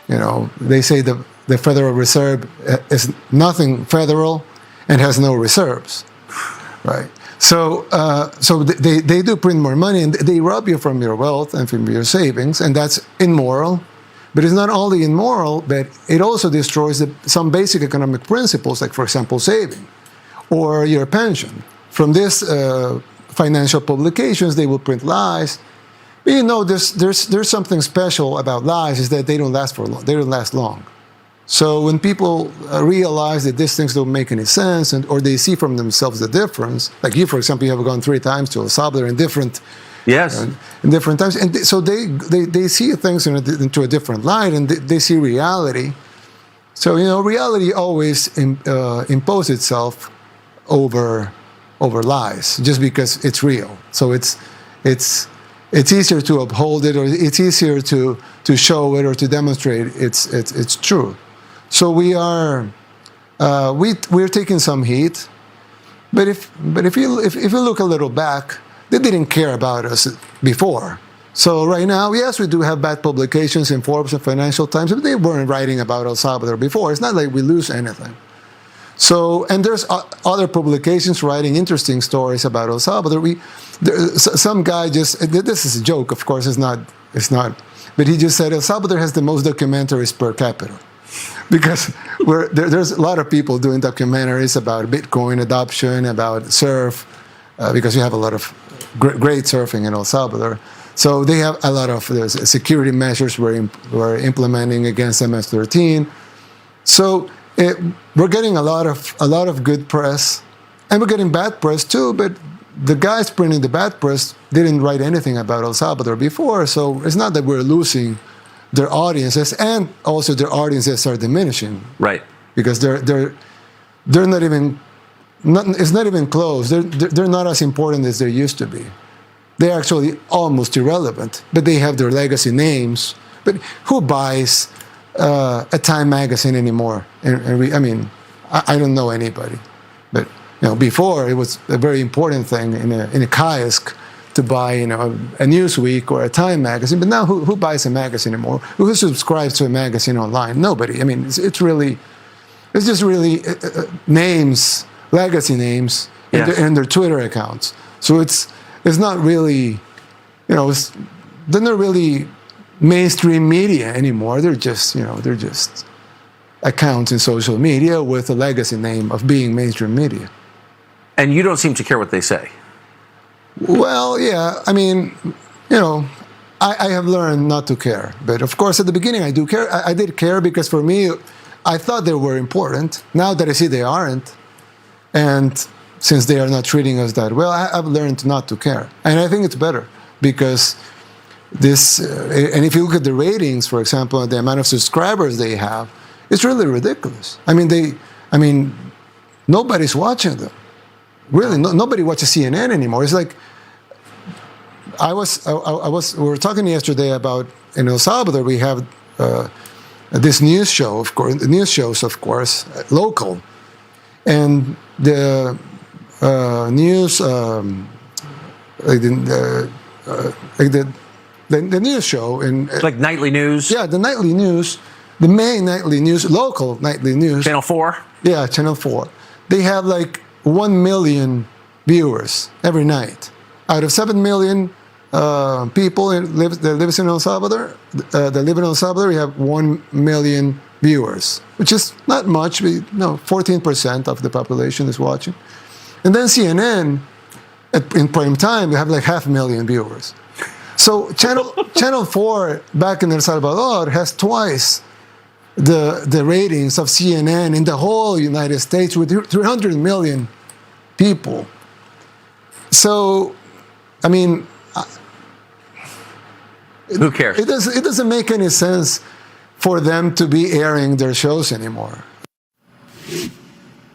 They say the Federal Reserve is nothing federal and has no reserves, right? So they do print more money, and they rob you from your wealth and from your savings, and that's immoral. But it's not only immoral, but it also destroys some basic economic principles, like, for example, saving or your pension. From these financial publications, they will print lies. But there's something special about lies, is that they don't last for long. They don't last long. So when people realize that these things don't make any sense, or they see from themselves the difference, like you, for example, you have gone 3 times to El Salvador in different in different times, and so they see things into a different light, and they see reality. So reality always imposes itself over lies, just because it's real. So it's easier to uphold it, or it's easier to show it or to demonstrate it's true. So we're taking some heat, but if you look a little back, they didn't care about us before. So right now, yes, we do have bad publications in Forbes and Financial Times, but they weren't writing about El Salvador before. It's not like we lose anything. So, and there's other publications writing interesting stories about El Salvador. Some guy this is a joke, of course, it's not, but he just said El Salvador has the most documentaries per capita. Because there's a lot of people doing documentaries about Bitcoin adoption, about surf, because we have a lot of great surfing in El Salvador. So they have a lot of security measures we're implementing against MS-13. So we're getting a lot of good press, and we're getting bad press too. But the guys printing the bad press didn't write anything about El Salvador before. So it's not that we're losing their audiences, and also their audiences are diminishing. Right. Because they're not even. It's not even close. They're not as important as they used to be. They're actually almost irrelevant, but they have their legacy names. But who buys a Time magazine anymore? I don't know anybody. But before it was a very important thing in a kiosk to buy a Newsweek or a Time magazine. But now who buys a magazine anymore? Who subscribes to a magazine online? Nobody. It's just really names. Legacy names and their Twitter accounts. So it's not really, they're not really mainstream media anymore. They're just accounts in social media with a legacy name of being mainstream media. And you don't seem to care what they say. Well, yeah. I have learned not to care. But of course, at the beginning, I do care. I did care because for me, I thought they were important. Now that I see they aren't, and since they are not treating us that well, I've learned not to care. And I think it's better because and if you look at the ratings, for example, the amount of subscribers they have, it's really ridiculous. Nobody's watching them. Really, nobody watches CNN anymore. It's like, we were talking yesterday about in El Salvador, we have this news show, of course, local. And the news, the news show, and like nightly news. Yeah, the nightly news, the main nightly news, local nightly news. Channel 4. Yeah, Channel 4. They have like 1 million viewers every night. Out of 7 million people that live in El Salvador, we have 1 million viewers, which is not much. 14% of the population is watching. And then CNN, in prime time, they have like 500,000 viewers. So Channel 4 back in El Salvador has twice the ratings of CNN in the whole United States with 300 million people. So, who cares? It doesn't make any sense for them to be airing their shows anymore.